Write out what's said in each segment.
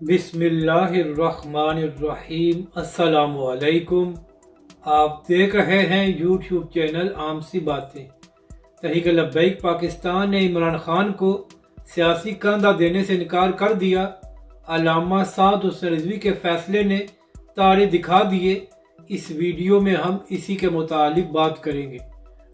बिस्मिल्लाहिर्रहमानिर्रहीम। अस्सलाम वालेकुम। आप देख रहे हैं यूट्यूब चैनल आम सी बातें। तहरीक लब्बैक पाकिस्तान ने इमरान खान को सियासी कंधा देने से इनकार कर दिया। अल्लामा साद हुसैन रिजवी के फैसले ने तारे दिखा दिए। इस वीडियो में हम इसी के मुतालिक बात करेंगे।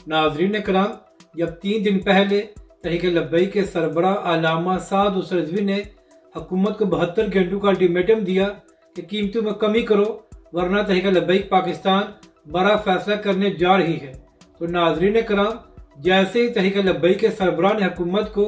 नाज़रीन कराम, जब 3 दिन पहले तहरीक लब्बैक के सरबराह अल्लामा साद हुसैन रिजवी ने हुकूमत को 72 घंटों का अल्टीमेटम दिया कि कीमतों में कमी करो वरना तहरीक लब्बैक पाकिस्तान बड़ा फैसला करने जा रही है, तो नाज़रीन कराम, जैसे ही तहरीक लब्बैक के सरबराह ने हुकूमत को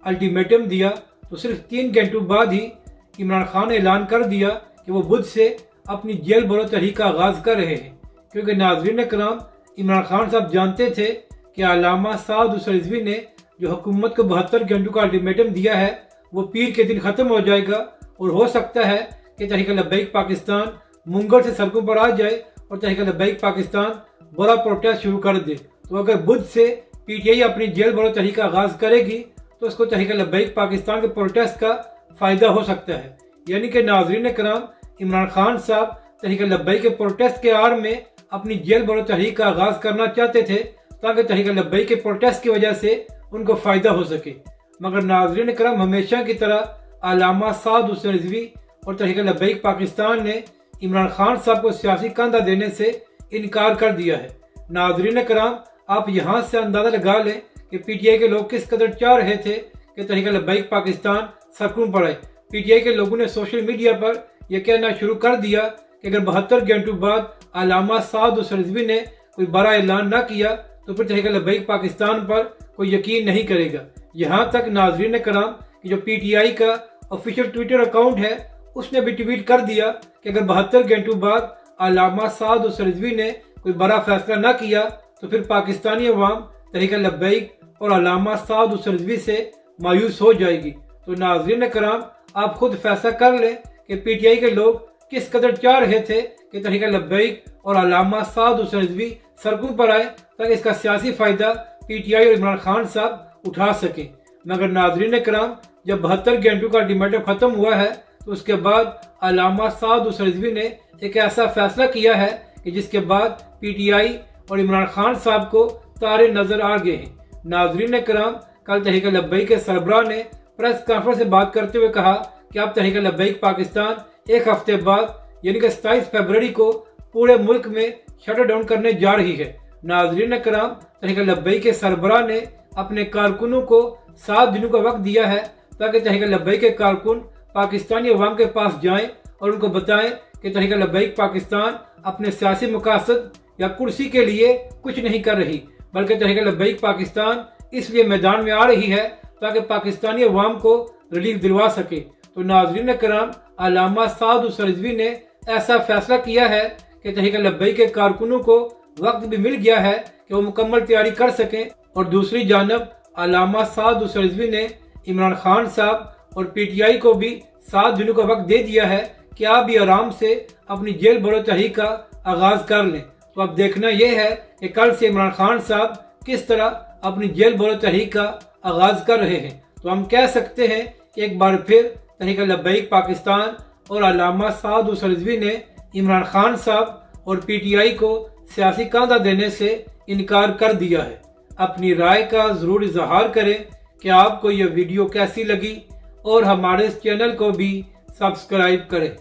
अल्टीमेटम दिया तो सिर्फ 3 घंटों बाद ही इमरान खान ने ऐलान कर दिया कि वो बुध से अपनी जेल भरो तहरीक का आगाज़ कर रहे हैं। क्योंकि नाज़रीन कराम, इमरान खान साहब जानते थे कि अल्लामा साद हुसैन रिजवी ने जो हुकूमत को 72 घंटों का अल्टीमेटम दिया है वो पीर के दिन ख़त्म हो जाएगा और हो सकता है कि तहरीक लब्बैक पाकिस्तान मुंगल से सड़कों पर आ जाए और तहरीक लब्बैक पाकिस्तान बड़ा प्रोटेस्ट शुरू कर दे। तो अगर बुध से पीटीआई अपनी जेल भरो तहरीक का आगाज़ करेगी तो उसको तहरीक लब्बैक पाकिस्तान के प्रोटेस्ट का फ़ायदा हो सकता है। यानी कि नाज़रीन कराम, इमरान खान साहब तहरीक लब्बैक के प्रोटेस्ट के आड़ में अपनी जेल भरो तहरीक का आगाज़ करना चाहते थे ताकि तहरीक लब्बैक के प्रोटेस्ट की वजह से उनको फ़ायदा हो सके। मगर नाज़रीन करम, हमेशा की तरह अल्लामा साद हुसैन रिजवी और तहरीक लब्बैक पाकिस्तान ने इमरान खान साहब को सियासी कंधा देने से इनकार कर दिया है। नाज़रीन कराम, आप यहाँ से अंदाज़ा लगा लें कि पीटीआई के लोग किस कदर चाह रहे थे कि तहरीक लब्बैक पाकिस्तान सड़कों पर आए। पीटीआई के लोगों ने सोशल मीडिया पर यह कहना शुरू कर दिया कि अगर 72 घंटों बाद अल्लामा साद हुसैन रिजवी ने कोई बड़ा ऐलान न किया तो फिर तहरीक लब्बैक पाकिस्तान पर कोई यकीन नहीं करेगा। यहाँ तक नाज़रीन कराम कि जो पीटीआई का ऑफिशियल ट्विटर अकाउंट है उसने भी ट्वीट कर दिया कि अगर 72 घंटों बाद अल्लामा साद हुसैन रिजवी ने कोई बड़ा फैसला न किया तो फिर पाकिस्तानी अवाम तहरीक लब्बैक और अल्लामा साद हुसैन रिजवी से मायूस हो जाएगी। तो नाज़रीन कराम, आप खुद फैसला कर लें कि पीटीआई के लोग किस कदर चाह रहे थे कि तहरीक लब्बैक और अल्लामा साद हुसैन रिजवी सड़कों पर आए ताकि इसका सियासी फ़ायदा पीटीआई और इमरान खान साहब उठा सके। मगर नाज़रीन कराम, जब 72 घंटों का अल्टीमेटम खत्म हुआ है तो उसके बाद अल्लामा साद हुसैन रिजवी ने एक ऐसा फैसला किया है कि जिसके बाद पीटीआई और इमरान खान साहब को तारे नजर आ गए हैं। नाज़रीन कराम, कल तहरीक लब्बैक के सरबराह ने प्रेस कॉन्फ्रेंस से बात करते हुए कहा कि अब तहरीक लब्बैक पाकिस्तान एक हफ्ते बाद यानी कि 27 फरवरी को पूरे मुल्क में शटर डाउन करने जा रही है। नाज़रीन कराम, तहरीक लब्बैक के सरबराह ने अपने कारकुनों को 7 दिनों का वक्त दिया है ताकि तहरीक लब्बैक के कारकुन पाकिस्तानी अवाम के पास जाएं और उनको बताएं कि तहरीक लब्बैक पाकिस्तान अपने सियासी मकासद या कुर्सी के लिए कुछ नहीं कर रही, बल्कि तहरीक लब्बैक पाकिस्तान इसलिए मैदान में आ रही है ताकि पाकिस्तानी अवाम को रिलीफ दिलवा सके। तो नाज़रीन कराम, अल्लामा साद हुसैन रिजवी ने ऐसा फैसला किया है कि तहरीक लब्बैक के कारकुनों को वक्त भी मिल गया है कि वो मुकम्मल तैयारी कर सकें। और दूसरी जानब अल्लामा साद हुसैन रिजवी ने इमरान खान साहब और पीटीआई को भी 7 दिनों का वक्त दे दिया है कि आप भी आराम से अपनी जेल भरो तहरीक का आगाज़ कर लें। तो अब देखना यह है कि कल से इमरान खान साहब किस तरह अपनी जेल भरो तहरीक का आगाज़ कर रहे हैं। तो हम कह सकते हैं कि एक बार फिर तहरीक लब्बैक पाकिस्तान और अल्लामा साद हुसैन रिजवी ने इमरान खान साहब और पीटीआई को सियासी कंधा देने से इनकार कर दिया है। अपनी राय का ज़रूर इजहार करें कि आपको यह वीडियो कैसी लगी और हमारे इस चैनल को भी सब्सक्राइब करें।